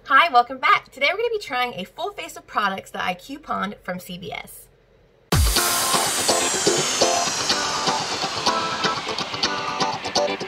Hi, welcome back. Today we're going to be trying a full face of products that I couponed from CVS.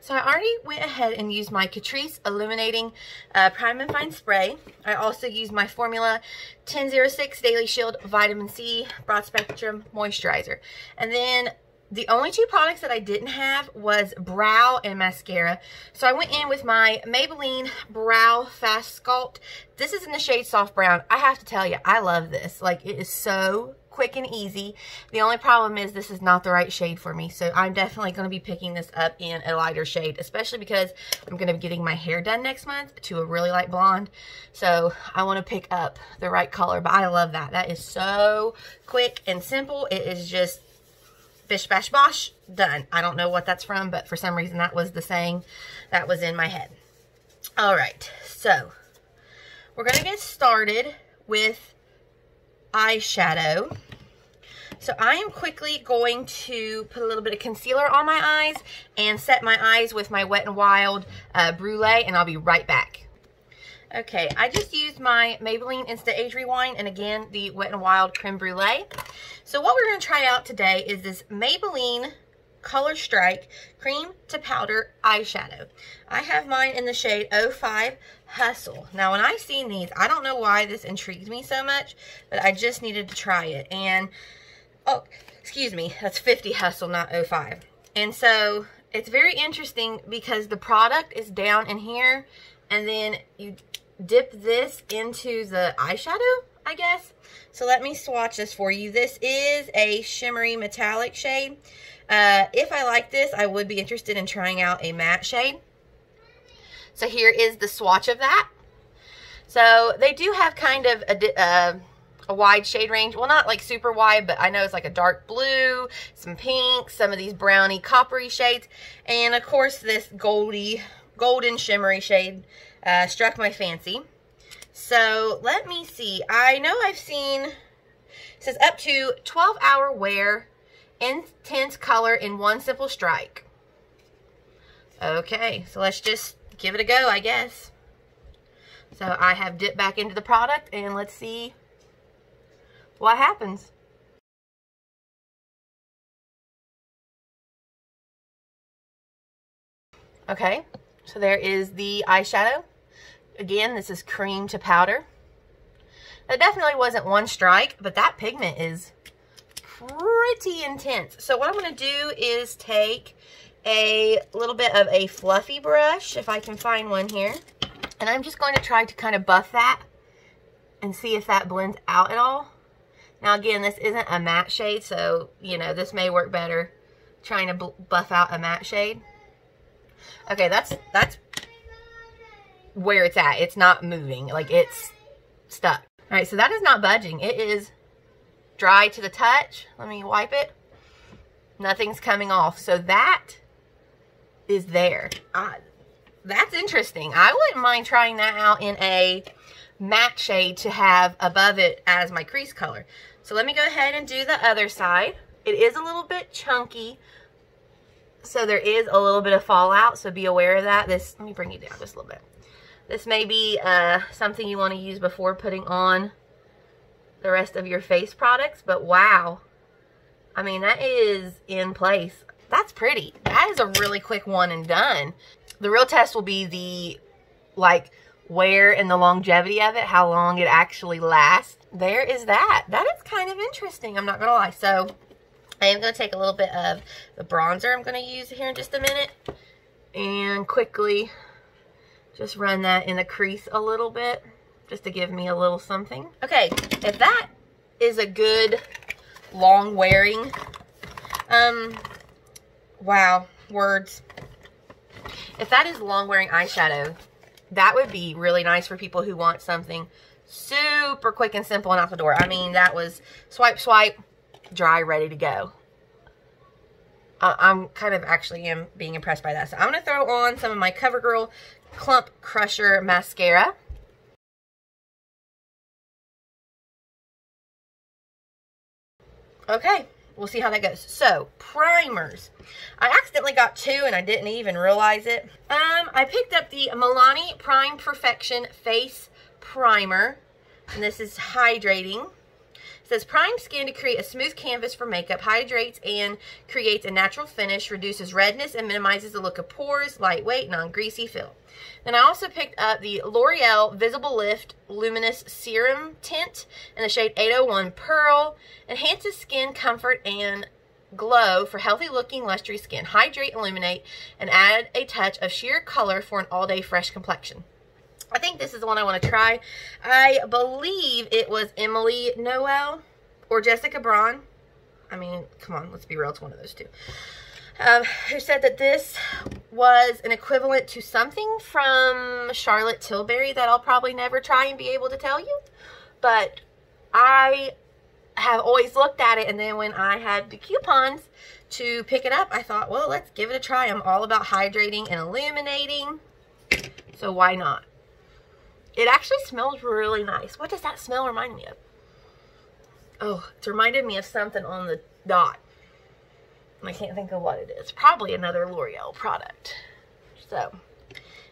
So I already went ahead and used my Catrice Illuminating Prime and Fine Spray. I also used my Formula 1006 Daily Shield Vitamin C Broad Spectrum Moisturizer. And then the only two products that I didn't have was brow and mascara. So I went in with my Maybelline Brow Fash Sculpt. This is in the shade Soft Brown. I have to tell you, I love this. Like, it is so quick and easy. The only problem is this is not the right shade for me. So I'm definitely going to be picking this up in a lighter shade, especially because I'm going to be getting my hair done next month to a really light blonde. So I want to pick up the right color, but I love that. That is so quick and simple. It is just bish bash bosh, done. I don't know what that's from, but for some reason that was the saying that was in my head. All right, so we're gonna get started with eyeshadow. So I am quickly going to put a little bit of concealer on my eyes and set my eyes with my Wet n Wild Brulee, and I'll be right back. Okay, I just used my Maybelline Instant Age Rewind and again the Wet n Wild Creme Brulee. So what we're going to try out today is this Maybelline Color Strike Cream to Powder Eyeshadow. I have mine in the shade 05 Hustle. Now when I seen these, I don't know why this intrigued me so much, but I just needed to try it. And, oh, excuse me, that's 50 Hustle, not 05. And so it's very interesting because the product is down in here and then you dip this into the eyeshadow, I guess. So let me swatch this for you. This is a shimmery metallic shade. If I like this, I would be interested in trying out a matte shade. So here is the swatch of that. So they do have kind of a wide shade range. Well, not like super wide, but I know it's like a dark blue, some pink, some of these browny coppery shades, and of course this golden shimmery shade struck my fancy. So let me see. I know I've seen, it says up to 12-hour wear, intense color in one simple strike. Okay, so let's just give it a go, I guess. So I have dipped back into the product and let's see what happens. Okay, so there is the eyeshadow. Again, this is cream to powder. That definitely wasn't one strike, but that pigment is pretty intense. So what I'm going to do is take a little bit of a fluffy brush, if I can find one here, and I'm just going to try to kind of buff that and see if that blends out at all. Now again, this isn't a matte shade, so you know, this may work better trying to buff out a matte shade. Okay, that's where it's at. It's not moving, like it's stuck. All right, so that is not budging. It is dry to the touch. Let me wipe it. Nothing's coming off. So that is there. That's interesting. I wouldn't mind trying that out in a matte shade to have above it as my crease color. So let me go ahead and do the other side. It is a little bit chunky, so there is a little bit of fallout, so be aware of that. Let me bring you down just a little bit. This may be something you want to use before putting on the rest of your face products, but wow. I mean, that is in place. That's pretty. That is a really quick one and done. The real test will be the, like, wear and the longevity of it, how long it actually lasts. There is that. That is kind of interesting, I'm not going to lie. So I am going to take a little bit of the bronzer I'm going to use here in just a minute and quickly just run that in the crease a little bit, just to give me a little something. Okay, if that is a good long wearing, wow, words. If that is long wearing eyeshadow, that would be really nice for people who want something super quick and simple and out the door. I mean, that was swipe, swipe, dry, ready to go. I'm kind of actually being impressed by that. So I'm going to throw on some of my CoverGirl Clump Crusher Mascara. Okay, we'll see how that goes. So, primers. I accidentally got two and I didn't even realize it. I picked up the Milani Prime Perfection Face primer, and this is hydrating. It says, prime skin to create a smooth canvas for makeup, hydrates and creates a natural finish, reduces redness and minimizes the look of pores, lightweight, non-greasy feel. Then I also picked up the L'Oreal Visible Lift Luminous Serum Tint in the shade 801 Pearl. Enhances skin comfort and glow for healthy looking lustrous skin. Hydrate, illuminate, and add a touch of sheer color for an all-day fresh complexion. I think this is the one I want to try. I believe it was Emily Noel or Jessica Braun. I mean, come on, let's be real, it's one of those two. Who said that this was an equivalent to something from Charlotte Tilbury that I'll probably never try and be able to tell you. But I have always looked at it, and then when I had the coupons to pick it up, I thought, well, let's give it a try. I'm all about hydrating and illuminating, so why not? It actually smells really nice. What does that smell remind me of? Oh, it's reminded me of something on the dot. I can't think of what it is. Probably another L'Oreal product. So,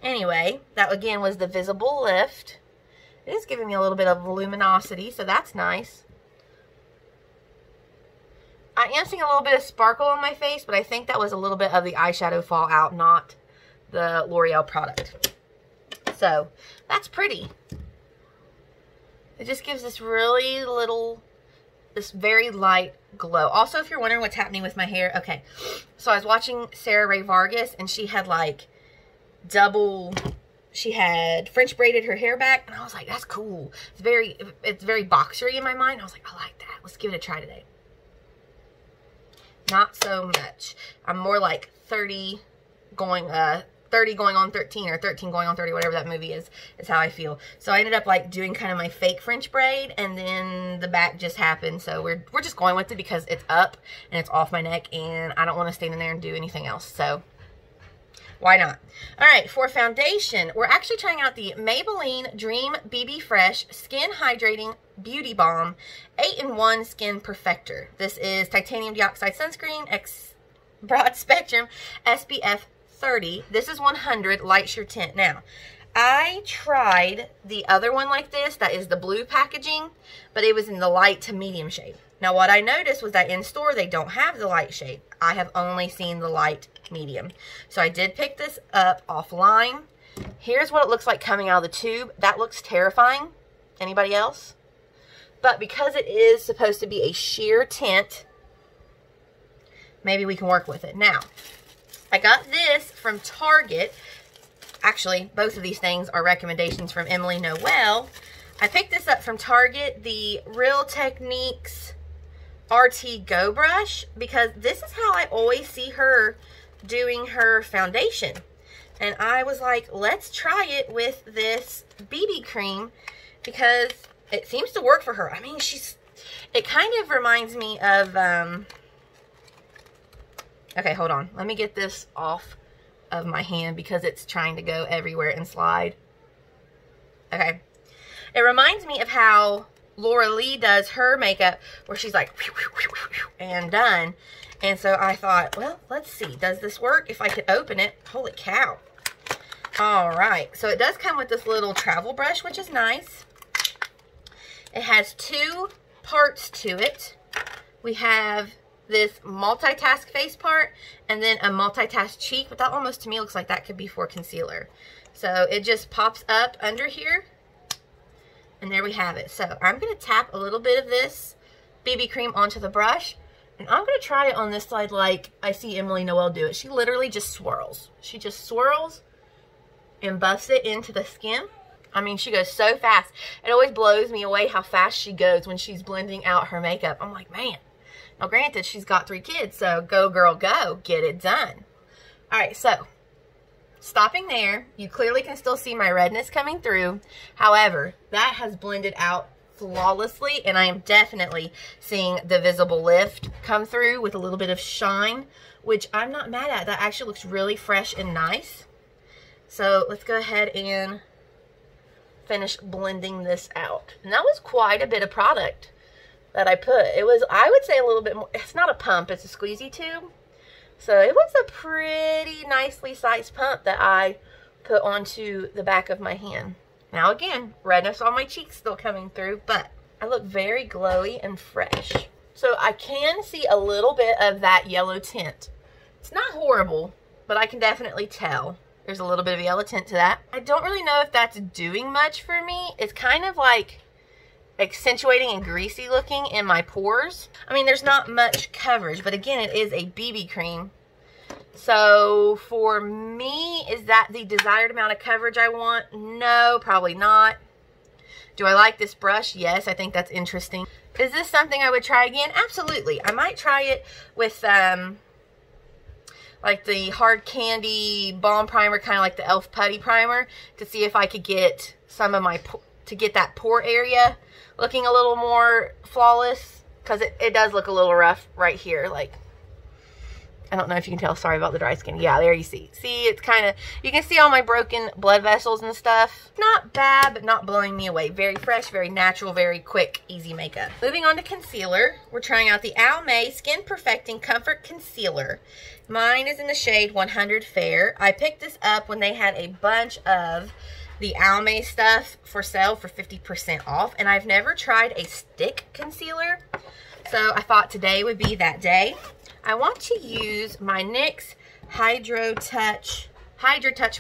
anyway, that again was the Visible Lift. It is giving me a little bit of luminosity, so that's nice. I am seeing a little bit of sparkle on my face, but I think that was a little bit of the eyeshadow fallout, not the L'Oreal product. So, that's pretty. It just gives this really little, this very light glow. Also, if you're wondering what's happening with my hair, okay, so I was watching Sarah Ray Vargas, and she had like she had French braided her hair back, and I was like, that's cool. It's very boxery in my mind. I was like, I like that. Let's give it a try today. Not so much. I'm more like 30 going on 13 or 13 going on 30, whatever that movie is how I feel. So I ended up like doing kind of my fake French braid, and then the back just happened. So we're just going with it because it's up and it's off my neck, and I don't want to stand in there and do anything else. So why not? All right, for foundation, we're actually trying out the Maybelline Dream BB Fresh Skin Hydrating Beauty Balm 8-in-1 Skin Perfector. This is titanium dioxide sunscreen, broad spectrum, SPF 30. This is 100 light sheer tint. Now, I tried the other one like this, that is the blue packaging, but it was in the light to medium shade. Now, what I noticed was that in store, they don't have the light shade. I have only seen the light medium. So I did pick this up offline. Here's what it looks like coming out of the tube. That looks terrifying. Anybody else? But because it is supposed to be a sheer tint, maybe we can work with it. Now, I got this from Target. Actually, both of these things are recommendations from Emily Noel. I picked this up from Target, the Real Techniques RT Go Brush, because this is how I always see her doing her foundation. And I was like, let's try it with this BB cream because it seems to work for her. I mean, it kind of reminds me of, okay, hold on. Let me get this off of my hand because it's trying to go everywhere and slide. Okay. It reminds me of how Laura Lee does her makeup, where she's like, and done. And so I thought, well, let's see. Does this work? If I could open it. Holy cow. All right. So it does come with this little travel brush, which is nice. It has two parts to it. We have this multitask face part and then a multitask cheek, but that almost to me looks like that could be for concealer. So it just pops up under here, and there we have it. So I'm going to tap a little bit of this BB cream onto the brush, and I'm going to try it on this side like I see Emily Noel do it. She literally just swirls. She just swirls and buffs it into the skin. I mean, she goes so fast. It always blows me away how fast she goes when she's blending out her makeup. I'm like, man. Now, granted, she's got 3 kids, so go, girl, go. Get it done. All right, so stopping there, you clearly can still see my redness coming through. However, that has blended out flawlessly, and I am definitely seeing the Visible Lift come through with a little bit of shine, which I'm not mad at. That actually looks really fresh and nice. So let's go ahead and finish blending this out. And that was quite a bit of product that I put. It was, I would say, a little bit more. It's not a pump, it's a squeezy tube. So it was a pretty nicely sized pump that I put onto the back of my hand. Now again, redness on my cheeks still coming through, but I look very glowy and fresh. So I can see a little bit of that yellow tint. It's not horrible, but I can definitely tell there's a little bit of yellow tint to that. I don't really know if that's doing much for me. It's kind of like accentuating and greasy looking in my pores. I mean, there's not much coverage, but again, it is a BB cream. So for me, is that the desired amount of coverage I want? No, probably not. Do I like this brush? Yes, I think that's interesting. Is this something I would try again? Absolutely. I might try it with like the Hard Candy Balm Primer, kind of like the e.l.f. Putty Primer, to see if I could get some of my, to get that pore area looking a little more flawless, because it does look a little rough right here. Like, I don't know if you can tell. Sorry about the dry skin. Yeah, there you see. See, it's kind of, you can see all my broken blood vessels and stuff. Not bad, but not blowing me away. Very fresh, very natural, very quick, easy makeup. Moving on to concealer. We're trying out the Almay Skin Perfecting Comfort Concealer. Mine is in the shade 100 Fair. I picked this up when they had a bunch of the Almay stuff for sale for 50% off, and I've never tried a stick concealer, so I thought today would be that day. I want to use my NYX Hydratouch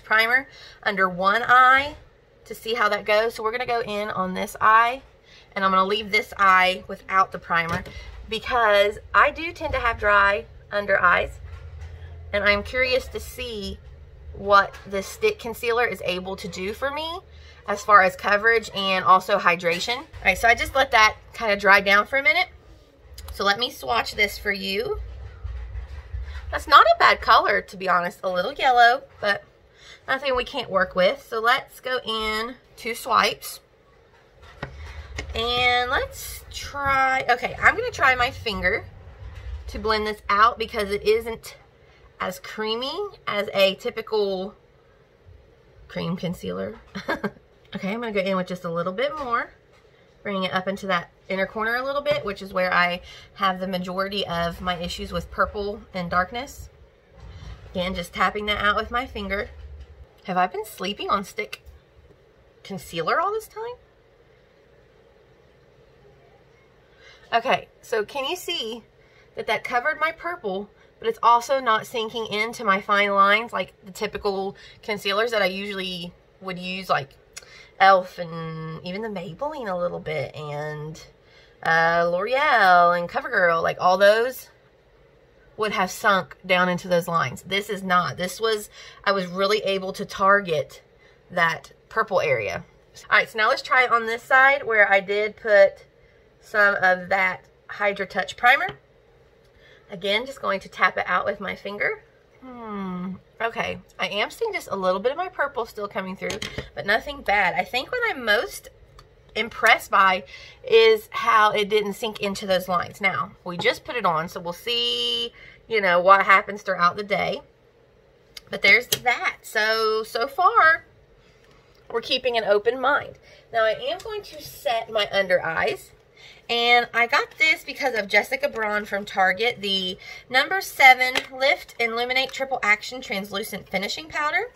Primer under one eye to see how that goes. So we're going to go in on this eye, and I'm going to leave this eye without the primer because I do tend to have dry under eyes, and I'm curious to see what this stick concealer is able to do for me as far as coverage and also hydration. All right, so I just let that kind of dry down for a minute. So let me swatch this for you. That's not a bad color, to be honest. A little yellow, but nothing we can't work with. So let's go in 2 swipes. And let's try, okay, I'm gonna try my finger to blend this out because it isn't as creamy as a typical cream concealer. Okay, I'm gonna go in with just a little bit more, bringing it up into that inner corner a little bit, which is where I have the majority of my issues with purple and darkness. Again, just tapping that out with my finger. Have I been sleeping on stick concealer all this time? Okay, so can you see that that covered my purple, but it's also not sinking into my fine lines like the typical concealers that I usually would use, like e.l.f. and even the Maybelline a little bit, and L'Oreal and CoverGirl, like all those would have sunk down into those lines. This is not. This was, I was really able to target that purple area. All right, so now let's try it on this side where I did put some of that Hydratouch primer. Again, just going to tap it out with my finger. Okay, I am seeing just a little bit of my purple still coming through, but nothing bad. I think what I'm most impressed by is how it didn't sink into those lines. Now, we just put it on, so we'll see, you know, what happens throughout the day. But there's that. So far, we're keeping an open mind. Now, I am going to set my under eyes. And I got this because of Jessica Braun from Target, the number 7 Lift and Illuminate Triple Action Translucent Finishing Powder.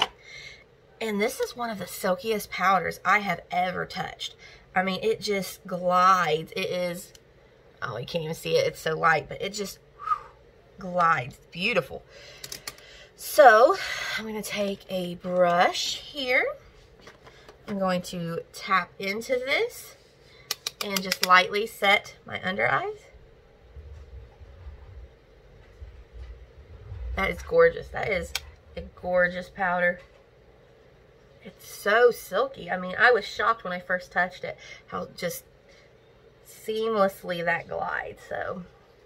And this is one of the silkiest powders I have ever touched. I mean, it just glides. It is, oh, you can't even see it. It's so light, but it just glides. Beautiful. So, I'm going to take a brush here. I'm going to tap into this and just lightly set my under eyes. That is gorgeous. That is a gorgeous powder. It's so silky. I mean, I was shocked when I first touched it, how just seamlessly that glides. So,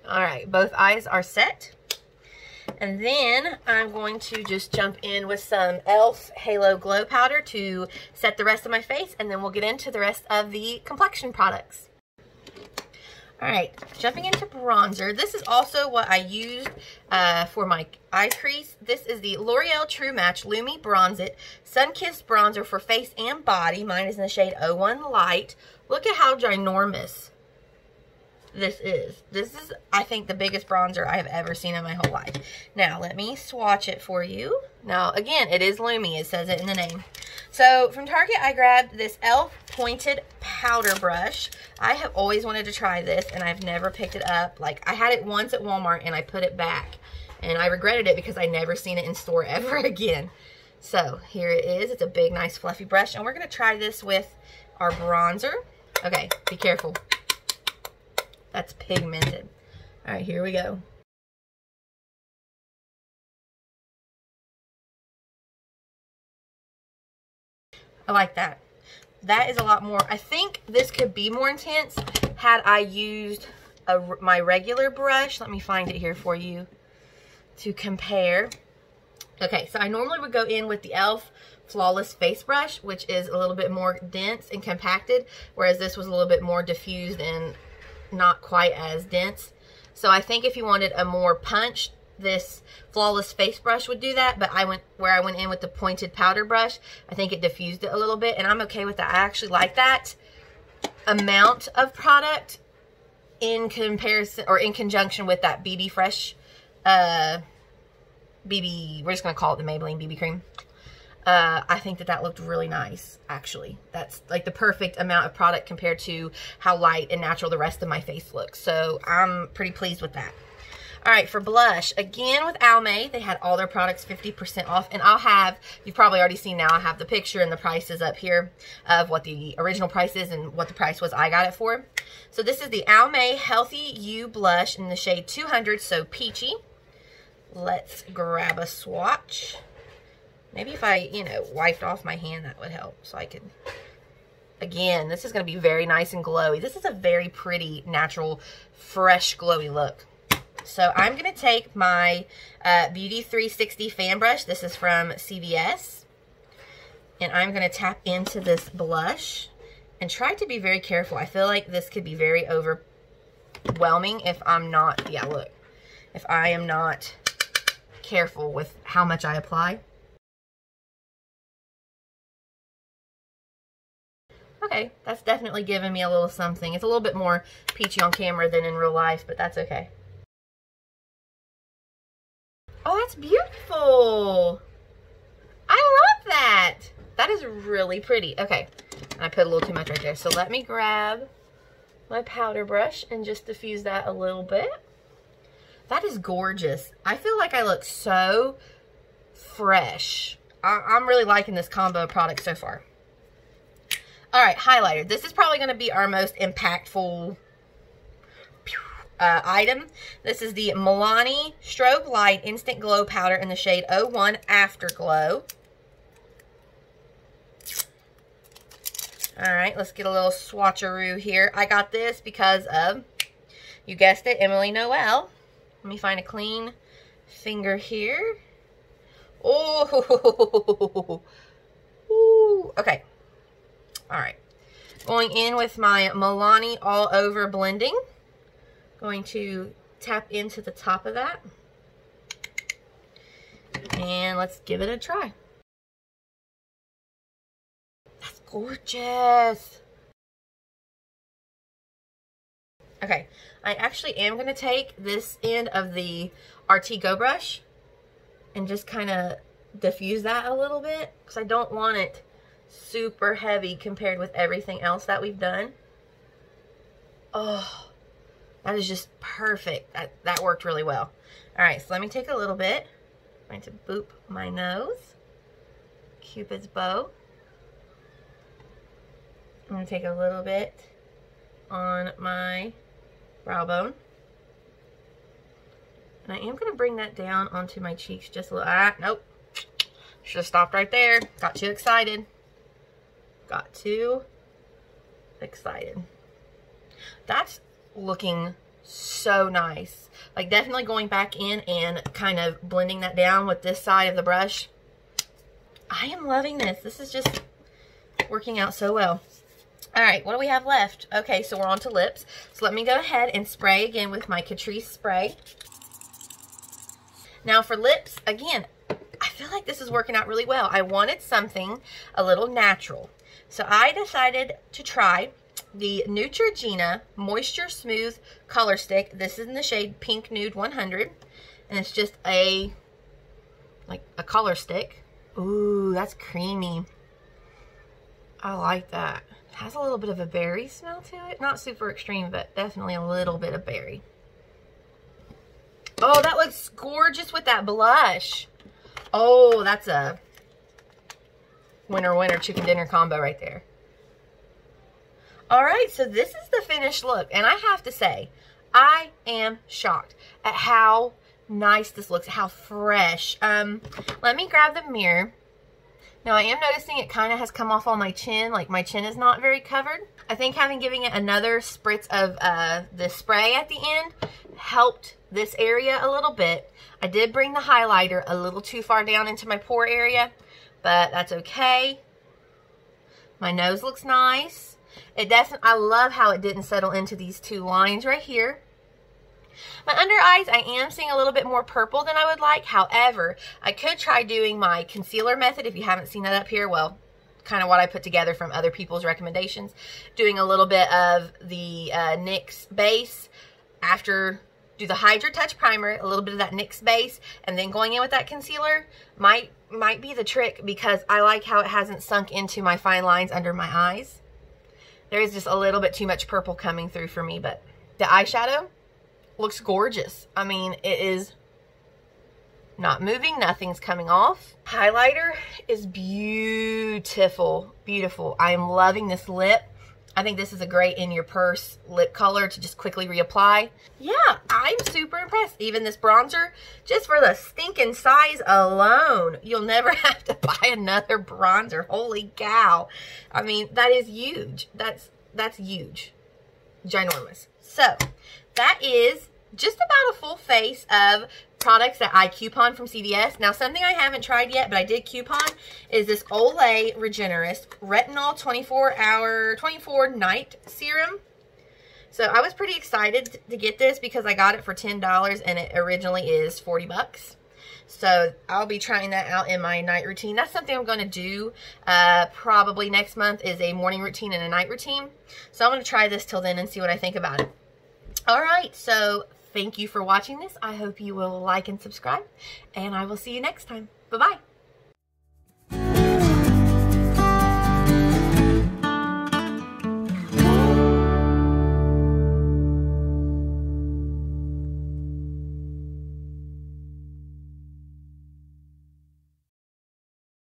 all right, both eyes are set. And then I'm going to just jump in with some e.l.f. Halo Glow Powder to set the rest of my face, and then we'll get into the rest of the complexion products. Alright, jumping into bronzer. This is also what I used for my eye crease. This is the L'Oreal True Match Lumi Bronze It Sun-Kissed Bronzer for face and body. Mine is in the shade 01 Light. Look at how ginormous this is. This is, I think, the biggest bronzer I have ever seen in my whole life. Now, let me swatch it for you. Now, again, it is Lumi. It says it in the name. So, from Target, I grabbed this e.l.f. pointed powder brush. I have always wanted to try this, and I've never picked it up. Like, I had it once at Walmart, and I put it back. And I regretted it because I never seen it in store ever again. So, here it is. It's a big, nice, fluffy brush. And we're going to try this with our bronzer. Okay, be careful. That's pigmented. All right, here we go. I like that. That is a lot more. I think this could be more intense had I used my regular brush. Let me find it here for you to compare. Okay, so I normally would go in with the e.l.f. Flawless Face Brush, which is a little bit more dense and compacted, whereas this was a little bit more diffused and not quite as dense. So I think if you wanted a more punch, this Flawless Face Brush would do that, but I went in with the pointed powder brush. I think it diffused it a little bit, and I'm okay with that. I actually like that amount of product in comparison, or in conjunction with that BB Fresh, we're just going to call it the Maybelline BB cream. I think that looked really nice, actually. That's like the perfect amount of product compared to how light and natural the rest of my face looks. So I'm pretty pleased with that. All right, for blush, again with Almay, they had all their products 50% off. And I'll have, you've probably already seen now, I have the picture and the prices up here of what the original price is and what the price was I got it for. So this is the Almay Healthy You Blush in the shade 200, so peachy. Let's grab a swatch. Maybe if I, wiped off my hand, that would help. So I could, again, this is going to be very nice and glowy. This is a very pretty, natural, fresh, glowy look. So I'm going to take my Beauty 360 fan brush. This is from CVS. And I'm going to tap into this blush and try to be very careful. I feel like this could be very overwhelming if I'm not, look. If I am not careful with how much I apply. Okay, that's definitely giving me a little something. It's a little bit more peachy on camera than in real life, but that's okay. Oh, that's beautiful. I love that. That is really pretty. Okay, I put a little too much right there. So let me grab my powder brush and just diffuse that a little bit. That is gorgeous. I feel like I look so fresh. I'm really liking this combo of products so far. All right, highlighter. This is probably going to be our most impactful item. This is the Milani Strobe Light Instant Glow Powder in the shade 01 Afterglow. All right, let's get a little swatcheroo here. I got this because of, you guessed it, Emily Noel. Let me find a clean finger here. Oh, ooh, okay. All right, going in with my Milani All Over Blending. Going to tap into the top of that. And let's give it a try. That's gorgeous. Okay, I actually am going to take this end of the RT Go brush and just kind of diffuse that a little bit because I don't want it super heavy compared with everything else that we've done. Oh, that is just perfect. That worked really well. All right, so let me take a little bit. I'm going to boop my nose. Cupid's bow. I'm going to take a little bit on my brow bone. And I am going to bring that down onto my cheeks just a little. Nope. Should have stopped right there. Got too excited. Got too excited. That's looking so nice. Like definitely going back in and kind of blending that down with this side of the brush. I am loving this. This is just working out so well. All right, what do we have left? Okay, so we're on to lips. So let me go ahead and spray again with my Catrice spray. Now for lips, again, I feel like this is working out really well. I wanted something a little natural. So I decided to try the Neutrogena Moisture Smooth Color Stick. This is in the shade Pink Nude 100. And it's just like a color stick. Ooh, that's creamy. I like that. It has a little bit of a berry smell to it. Not super extreme, but definitely a little bit of berry. Oh, that looks gorgeous with that blush. Oh, that's a winner chicken dinner combo right there. All right, so this is the finished look. And I have to say, I am shocked at how nice this looks, how fresh. Let me grab the mirror. Now I am noticing it kind of has come off on my chin, like my chin is not very covered. I think giving it another spritz of the spray at the end helped this area a little bit. I did bring the highlighter a little too far down into my pore area, but that's okay. My nose looks nice. I love how it didn't settle into these two lines right here. My under eyes, I am seeing a little bit more purple than I would like. However, I could try doing my concealer method. If you haven't seen that up here, well, kind of what I put together from other people's recommendations. Doing a little bit of the NYX base after, do the hydratouch primer, a little bit of that NYX base, and then going in with that concealer might be the trick, because I like how it hasn't sunk into my fine lines under my eyes. There is just a little bit too much purple coming through for me, but the eyeshadow looks gorgeous. I mean, it is not moving. Nothing's coming off. Highlighter is beautiful. Beautiful. I am loving this lip. I think this is a great in your purse lip color to just quickly reapply. Yeah, I'm super impressed. Even this bronzer, just for the stinking size alone, you'll never have to buy another bronzer. Holy cow. I mean, that is huge. That's huge. Ginormous. So, that is just about a full face of products that I coupon from CVS. Now, something I haven't tried yet, but I did coupon, is this Olay Regenerist Retinol 24 Night Serum. So I was pretty excited to get this because I got it for $10 and it originally is 40 bucks. So I'll be trying that out in my night routine. That's something I'm going to do probably next month, is a morning routine and a night routine. So I'm going to try this till then and see what I think about it. All right, so thank you for watching this. I hope you will like and subscribe, and I will see you next time. Bye-bye.